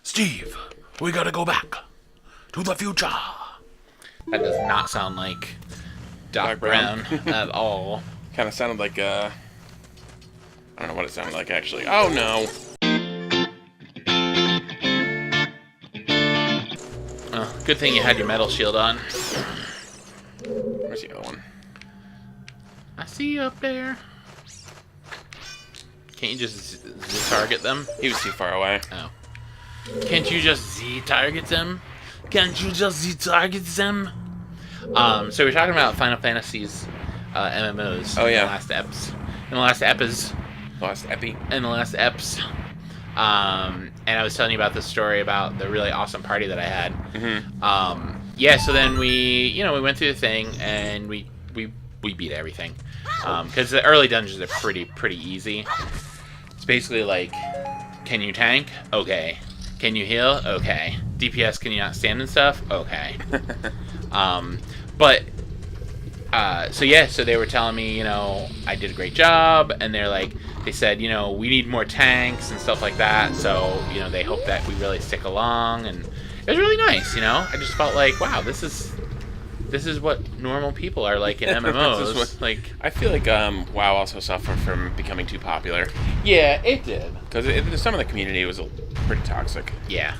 Steve, we gotta go back to the future. That does not sound like Doc Brown at all. Kind of sounded like, I don't know what it sounded like, actually. Oh, no. Oh, good thing you had your metal shield on. Where's the other one? I see you up there. Can't you just Z-target them? He was too far away. Oh. Can't you just Z-target them? Can't you just Z-target them? So we're talking about Final Fantasy's MMOs. Oh, yeah. In the last eps. And I was telling you about this story about the really awesome party that I had. Mm-hmm. Yeah, so then we went through the thing, and we beat everything. Because the early dungeons are pretty easy. It's basically like, can you tank? Okay. Can you heal? Okay. DPS, can you not stand and stuff? Okay. So they were telling me, I did a great job, and they said, we need more tanks and stuff like that, so, they hope that we really stick along, and it was really nice, I just felt like, wow, this is what normal people are like in MMOs. I feel like WoW also suffered from becoming too popular. Yeah, it did. Because some of the community was pretty toxic. Yeah.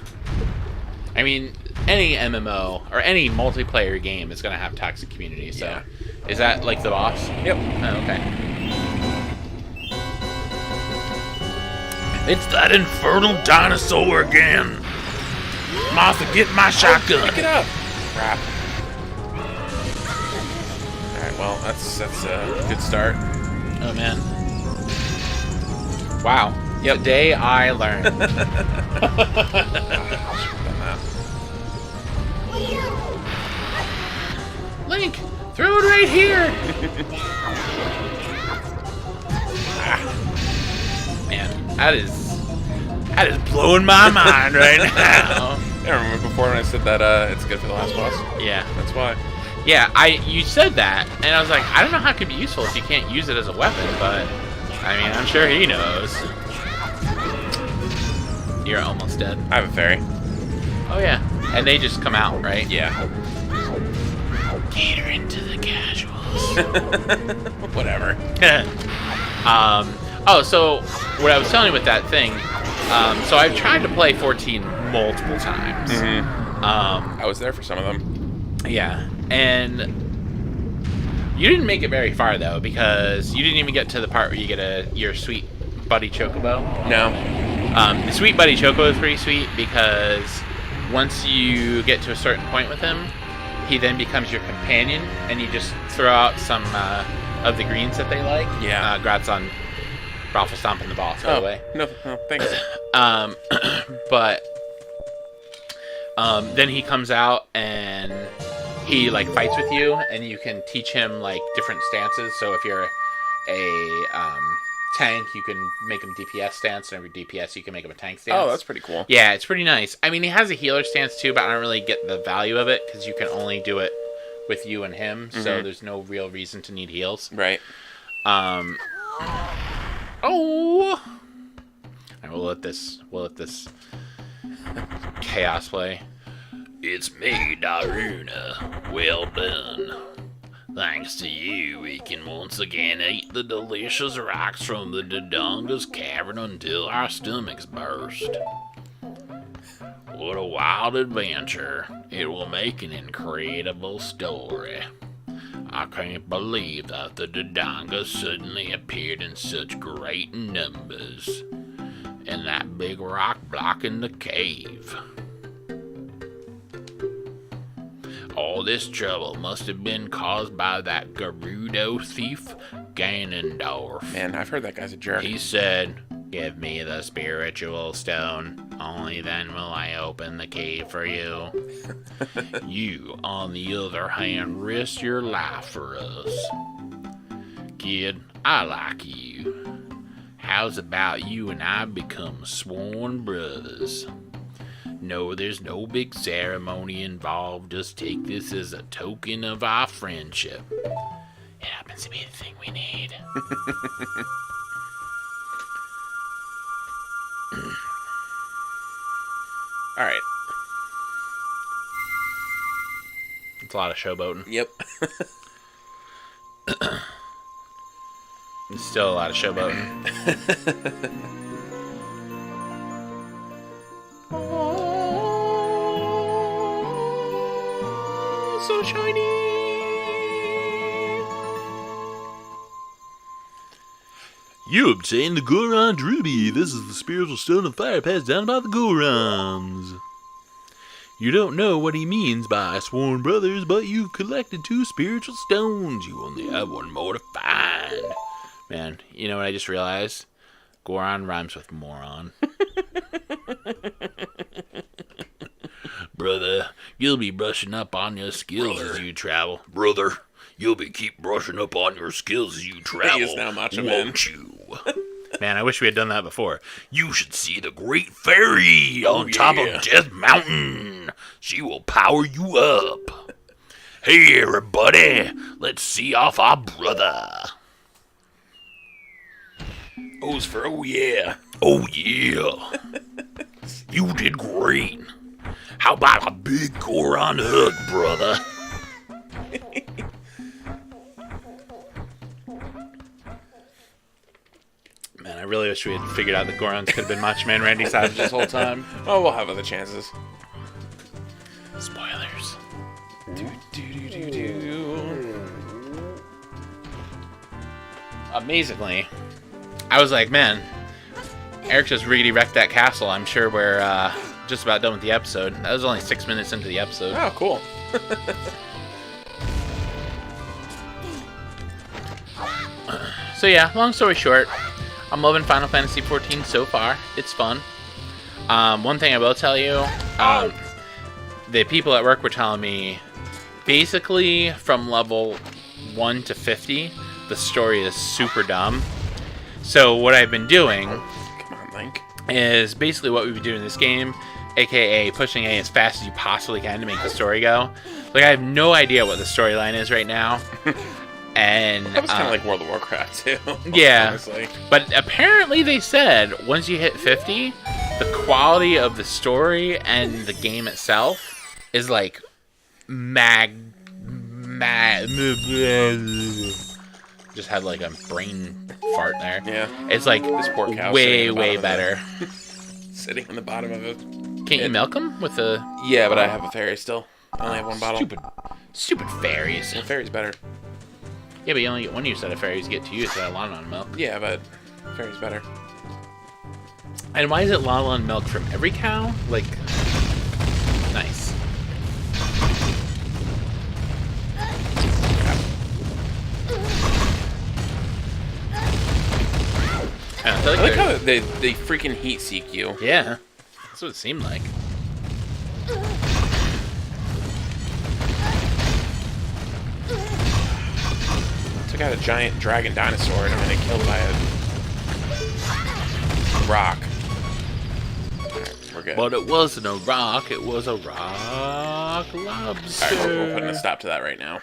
I mean, any MMO or any multiplayer game is going to have toxic community, so... Yeah. Is that, like, the boss? Yep. Oh, okay. It's that infernal dinosaur again! Martha, get my shotgun! Pick it up! Crap. Alright, well, that's a good start. Oh, man. Wow. Yep. Today I learned. Link, throw it right here. Man, that is blowing my mind right now. I remember before when I said that it's good for the last boss. Yeah, that's why. Yeah, you said that, and I was like, I don't know how it could be useful if you can't use it as a weapon, but I mean, I'm sure he knows. You're almost dead. I have a fairy. Oh yeah, and they just come out, right? Yeah. Catering to the casuals. Whatever. Oh, so what I was telling you with that thing, so I've tried to play 14 multiple times. Mm-hmm. I was there for some of them. Yeah, and you didn't make it very far though, because you didn't even get to the part where you get your sweet buddy chocobo. No. The sweet buddy chocobo is pretty sweet because once you get to a certain point with him, he then becomes your companion, and you just throw out some of the greens that they like. Yeah. Grats on Raffle stomping the boss, by the way. No, thanks. But then he comes out and he fights with you, and you can teach him different stances. So if you're a tank, you can make him DPS stance, and every DPS you can make him a tank stance. Oh, that's pretty cool. Yeah, it's pretty nice. I mean, he has a healer stance too, but I don't really get the value of it because you can only do it with you and him, so there's no real reason to need heals. Right. Oh. All right, we'll let this chaos play. It's me, Daruna. Well done. Thanks to you, we can once again eat the delicious rocks from the Dodongo's cavern until our stomachs burst. What a wild adventure. It will make an incredible story. I can't believe that the Dodongo suddenly appeared in such great numbers. And that big rock blocking the cave. All this trouble must have been caused by that Gerudo thief, Ganondorf. Man, I've heard that guy's a jerk. He said, "Give me the spiritual stone. Only then will I open the cave for you." You, on the other hand, risk your life for us. Kid, I like you. How's about you and I become sworn brothers? No, there's no big ceremony involved. Just take this as a token of our friendship. It happens to be the thing we need. All right. It's a lot of showboating. Yep. It's still a lot of showboating. Oh, so shiny. You obtained the Goron's Ruby. This is the spiritual stone of fire passed down by the Gorons. You don't know what he means by sworn brothers, but you've collected 2 spiritual stones. You only have 1 more to find. Man, you know what I just realized? Goron rhymes with moron. Brother, you'll be brushing up on your skills as you travel. Brother, you'll be keep brushing up on your skills as you travel. He is now Macho Man. Won't you? Man, I wish we had done that before. You should see the Great Fairy on top of Death Mountain. She will power you up. Hey, everybody, let's see off our brother. O's for oh yeah. Oh, yeah. You did great. How about a big Goron hug, brother? Man, I really wish we had figured out that Gorons could have been Macho Man Randy Savage this whole time. Oh, we'll have other chances. Spoilers. Amazingly, I was like, man, Eric just riggedy wrecked that castle. I'm sure we're just about done with the episode. That was only 6 minutes into the episode. Oh, cool. So yeah, long story short, I'm loving Final Fantasy XIV so far. It's fun. One thing I will tell you, the people at work were telling me, basically from level 1 to 50, the story is super dumb. So what I've been doing Come on, Link. is basically what we've been doing in this game, aka pushing A as fast as you possibly can to make the story go. Like, I have no idea what the storyline is right now. And That was kind of like World of Warcraft, too. Yeah. Honestly. But apparently they said once you hit 50, the quality of the story and the game itself is like just had like a brain fart there. Yeah. It's like This poor cow way, sitting on the way bottom of better. Sitting on the bottom of it. Can't you milk them with a Yeah, but I have a fairy still. I only have 1 bottle. stupid fairies? The fairy's better. Yeah, but you only get 1 use out of fairies get to use that Lon milk. Yeah, but fairy's better. And why is it Lon milk from every cow? Like, nice. I feel I like they're- how they freaking heat seek you. Yeah, that's what it seemed like. Took out a giant dragon dinosaur and I'm gonna get killed by a rock. Alright, we're good. But it wasn't a rock, it was a rock lobster. Alright, we're putting a stop to that right now.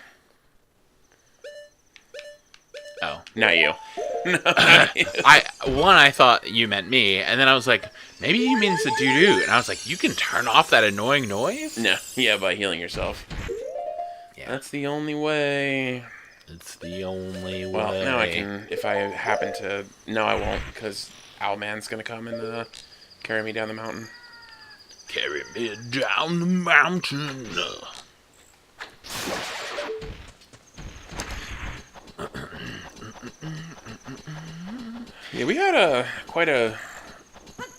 Oh. Not you. I thought you meant me, and then I was like, maybe he means the doo-doo. And I was like, you can turn off that annoying noise? No, yeah, by healing yourself. Yeah. That's the only way. It's the only way. Well, now I can, if I happen to... No, I won't, because Owlman's gonna come and carry me down the mountain. Carry me down the mountain. Yeah, we had quite a...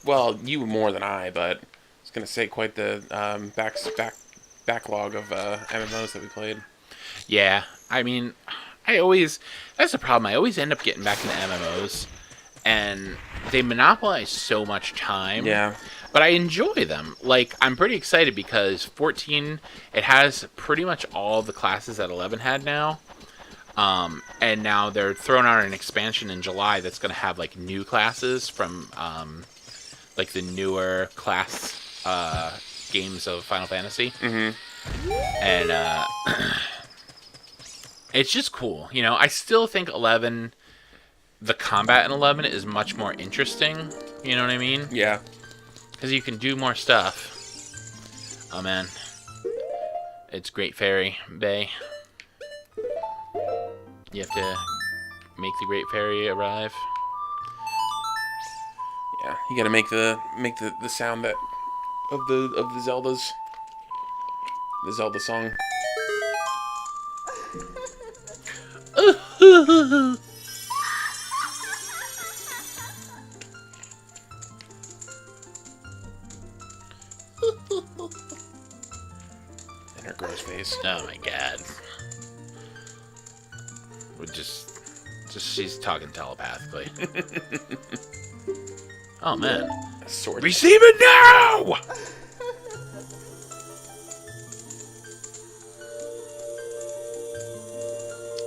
Well, you more than I, but I was gonna say quite the backlog of MMOs that we played. Yeah, I mean, that's the problem. I always end up getting back into MMOs, and they monopolize so much time. Yeah. But I enjoy them. Like, I'm pretty excited because 14, it has pretty much all the classes that 11 had now. And now they're throwing out an expansion in July that's going to have, like, new classes from, like, the newer class games of Final Fantasy. Mm-hmm. And, it's just cool. You know, I still think 11, the combat in 11 is much more interesting. You know what I mean? Yeah. Because you can do more stuff. Oh man, it's Great Fairy Bay. You have to make the Great Fairy arrive. Yeah, you gotta make the sound that of the Zeldas. The Zelda song. And her gross face. Oh my god. We're just she's talking telepathically. Oh man. A sword. Receive it now!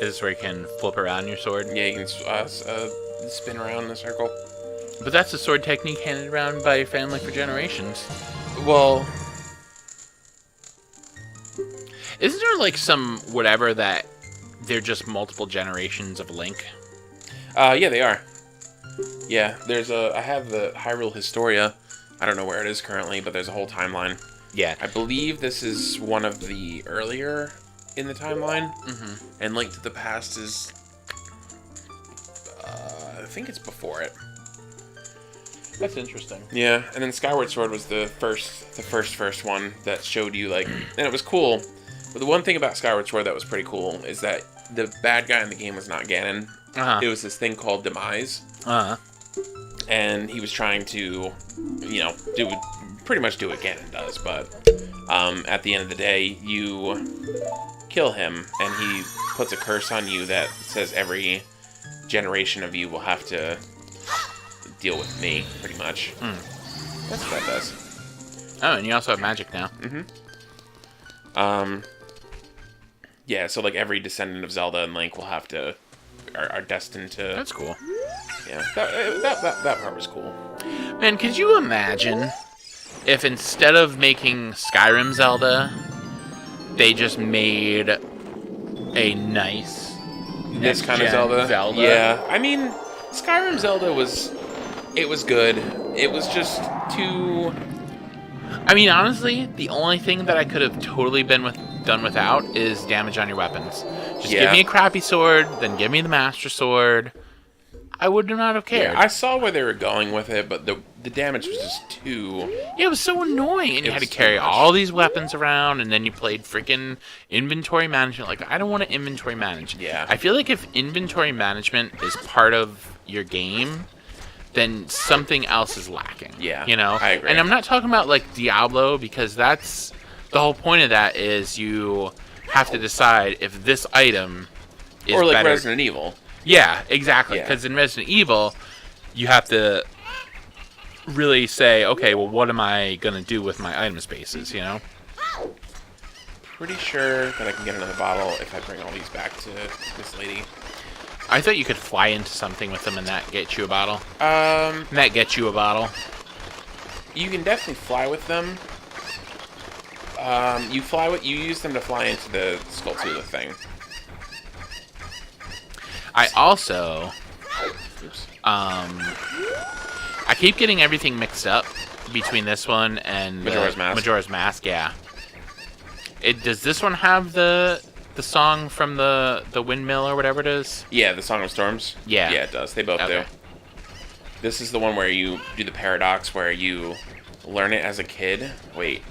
Is this where you can flip around your sword? Yeah, you can spin around in a circle. But that's a sword technique handed around by your family for generations. Well, Isn't there like some whatever that they're just multiple generations of Link? yeah, they are. Yeah, I have the Hyrule Historia. I don't know where it is currently, but there's a whole timeline. Yeah. I believe this is one of the earlier in the timeline. Mm-hmm. And Link to the Past is, I think it's before it. That's interesting. Yeah, and then Skyward Sword was the first one that showed you, like, and it was cool. But the one thing about Skyward Sword that was pretty cool is that the bad guy in the game was not Ganon. Uh-huh. It was this thing called Demise. Uh-huh. And he was trying to, pretty much do what Ganon does, but at the end of the day, you kill him, and he puts a curse on you that says every generation of you will have to deal with me, pretty much. That's what that does. Oh, and you also have magic now. Yeah, so like every descendant of Zelda and Link will have to, are destined to. That's cool. Yeah, that part was cool. Man, could you imagine if instead of making Skyrim Zelda, they just made a nice This kind of next-gen Zelda. Yeah, I mean, Skyrim Zelda was good. It was just too. I mean, honestly, the only thing that I could have totally done without is damage on your weapons. Just give me a crappy sword, then give me the Master Sword. I would not have cared. Yeah, I saw where they were going with it, but the damage was just too. Yeah, it was so annoying, and you had to was carry too much. all these weapons around, and then you played freaking inventory management. Like, I don't want to inventory manage. Yeah. I feel like if inventory management is part of your game, then something else is lacking. Yeah, You know? I agree. And I'm not talking about, like, Diablo, because that's... The whole point of that is you have to decide if this item is Or like better. Resident Evil. Yeah, exactly. Yeah. Because in Resident Evil, you have to really say, okay, well, what am I going to do with my item spaces, you know? Pretty sure that I can get another bottle if I bring all these back to this lady. I thought you could fly into something with them and that get you a bottle. Um, And that gets you a bottle. you can definitely fly with them. You use them to fly into the Skulltula thing. I also... Oops. I keep getting everything mixed up between this one and Majora's Mask. Majora's Mask, yeah. Does this one have the song from the windmill or whatever it is? Yeah, the Song of Storms. Yeah. Yeah, it does. They both Okay. do. This is the one where you do the paradox where you learn it as a kid. Wait.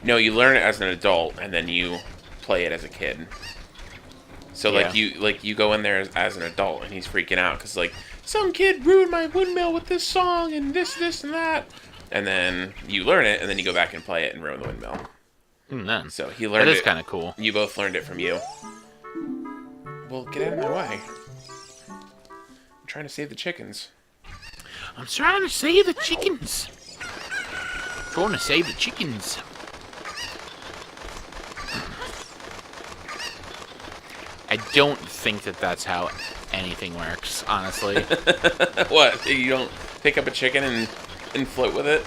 No, you learn it as an adult and then you play it as a kid. So Yeah. you go in there as an adult and he's freaking out because like some kid ruined my windmill with this song and this and that, and then you learn it and then you go back and play it and ruin the windmill. Nice. So he learned That is it. kind of cool. You both learned it from you. Well, get out of my way. I'm trying to save the chickens. I'm trying to save the chickens. Trying to save the chickens. I don't think that that's how anything works, honestly. What? You don't pick up a chicken and float with it?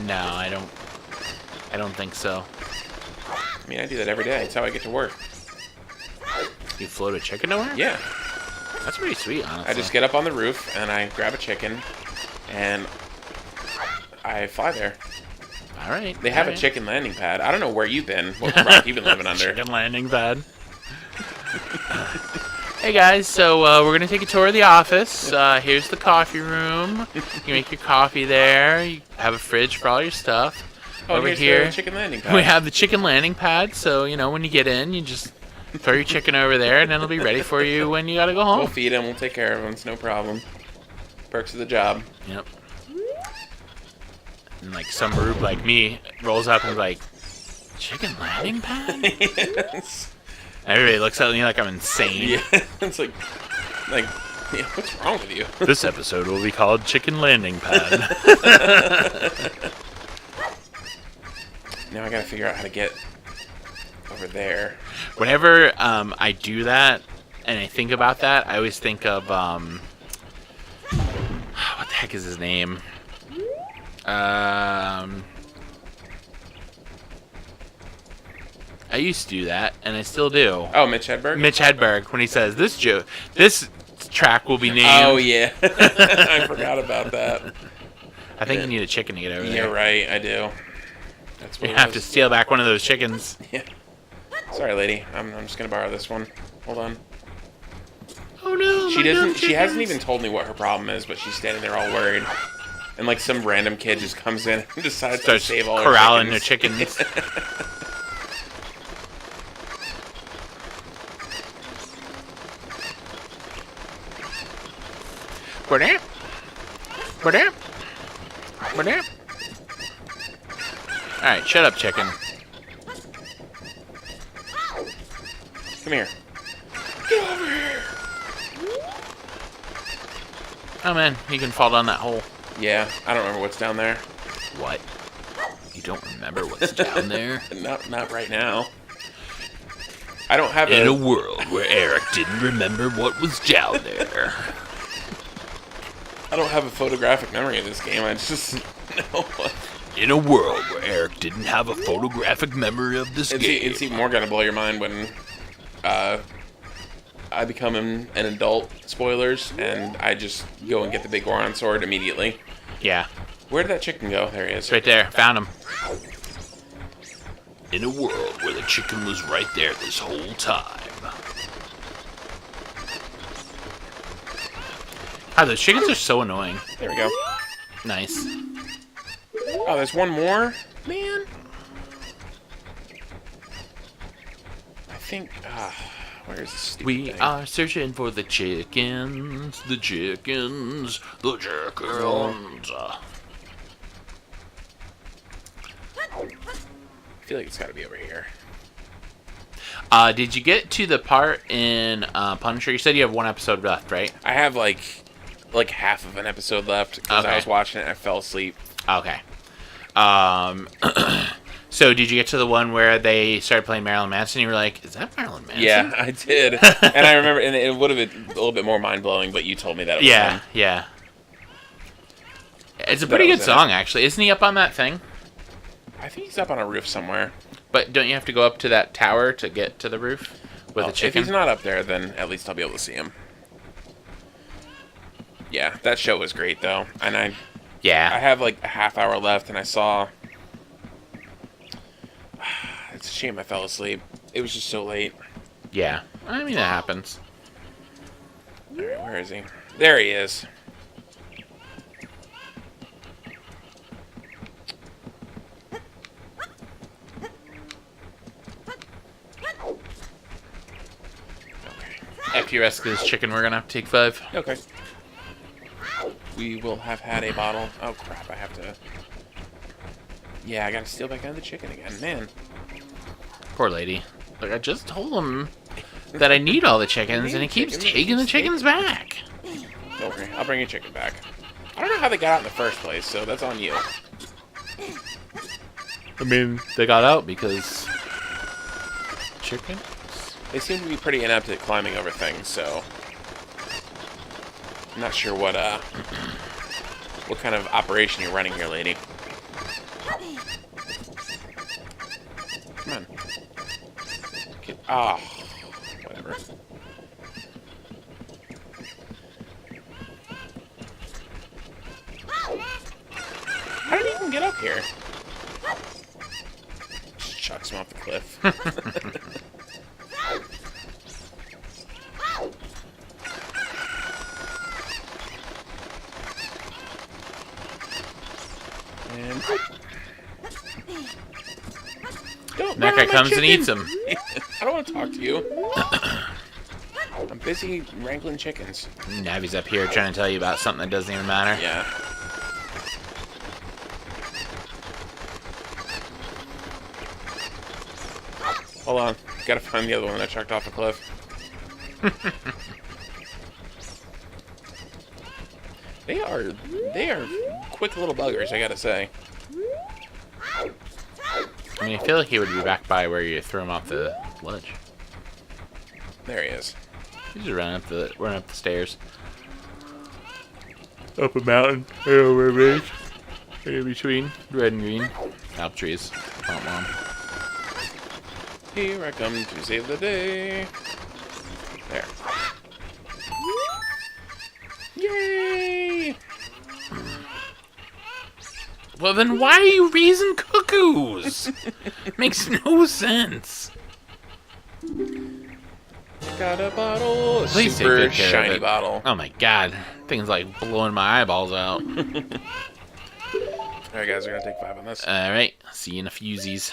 No, I don't think so. I mean, I do that every day. It's how I get to work. You float a chicken to work? Yeah. That's pretty sweet, honestly. I just get up on the roof and I grab a chicken and I fly there. All right. They have all a right. chicken landing pad. I don't know where you've been. What rock you've been living under. Chicken landing pad. Hey guys, so we're gonna take a tour of the office. Here's the coffee room. You make your coffee there. You have a fridge for all your stuff. Oh, Over here's here, the chicken landing pad. we have the chicken landing pad. So when you get in, you just throw your chicken over there, and then it'll be ready for you when you gotta go home. We'll feed him. We'll take care of him. It's no problem. Perks of the job. Yep. And like some rube like me rolls up and is like, chicken landing pad? Yes. Everybody looks at me like I'm insane. Yeah. It's like, yeah, what's wrong with you? This episode will be called Chicken Landing Pad. Now I gotta figure out how to get over there. Whenever I do that and I think about that, I always think of what the heck is his name? I used to do that, and I still do. Oh, Mitch Hedberg? Mitch Hedberg, when he says this track will be named. Oh, yeah. I forgot about that. I think you need a chicken to get over there. You're right, I do. That's what You it have to was. steal back one of those chickens. Yeah. Sorry, lady. I'm just gonna borrow this one. Hold on. Oh no! She doesn't. She hasn't even told me what her problem is, but she's standing there all worried. And like some random kid just comes in and decides starts to save all her corralling their chickens. chickens. Ba-dam. Ba-dam. Ba-dam. Alright, shut up, chicken. Come here. Oh man, he can fall down that hole. Yeah, I don't remember what's down there. What? You don't remember what's down there? Not right now. I don't have In a a. world where Eric didn't remember what was down there. I don't have a photographic memory of this game. I just know. In a world where Eric didn't have a photographic memory of this game. It's even more gonna blow your mind when I become an adult. Spoilers, and I just go and get the big Goron sword immediately. Yeah, Where did that chicken go? There he is. it's right there. Found him. In a world where the chicken was right there this whole time. God, those chickens are so annoying. There we go. Nice. Oh, there's one more? Man. I think, where is this stupid We thing? are searching for the chickens. The chickens. The chickens. I feel like it's gotta be over here. Did you get to the part in Punisher? You said you have one episode left, right? I have like half of an episode left because Okay. I was watching it and I fell asleep. Okay. So did you get to the one where they started playing Marilyn Manson? You were like, "Is that Marilyn Manson?" Yeah, I did. And I remember, and it would have been a little bit more mind-blowing, but you told me that it was Yeah, him. yeah. It's a But pretty it good was in song, actually. Isn't he up on that thing? I think he's up on a roof somewhere. But don't you have to go up to that tower to get to the roof with Well, the if chicken? he's not up there, then at least I'll be able to see him. Yeah, that show was great, though. And I Yeah. have like a half hour left, and I saw... It's a shame I fell asleep. It was just so late. Yeah. I mean, that happens. Alright, where is he? There he is. After you rescue this chicken, we're gonna have to take 5. Okay. We will have had a bottle. Oh crap, I have to... Yeah, I gotta steal back out of the chicken again. Man. Poor lady. Like, I just told him that I need all the chickens, and he keeps Chickens, taking the chickens back. Don't worry, I'll bring your chicken back. I don't know how they got out in the first place, so that's on you. I mean, they got out because... Chicken? They seem to be pretty inept at climbing over things, so... I'm not sure what kind of operation you're running here, lady. Come on. Get... Ah, whatever. How did he even get up here? chucks him off the cliff. And don't That run guy on my comes and chicken. eats him. I don't want to talk to you. I'm busy wrangling chickens. Navi's up here trying to tell you about something that doesn't even matter. Yeah. Hold on. Gotta find the other one that I chucked off the cliff. They are quick little buggers, I gotta say. I mean, I feel like he would be back by where you threw him off the ledge. There he is. He's just running up the stairs. Up a mountain, over a ridge, in between red and green. Apple trees. Pom pom. Here I come to save the day. There. Yay! Well, then why are you raising cuckoos? Makes no sense. Got a bottle. A Please take super good care of shiny it. bottle. Oh my god. Thing's like blowing my eyeballs out. Alright guys, we're gonna take 5 on this. Alright, see you in a fewsies.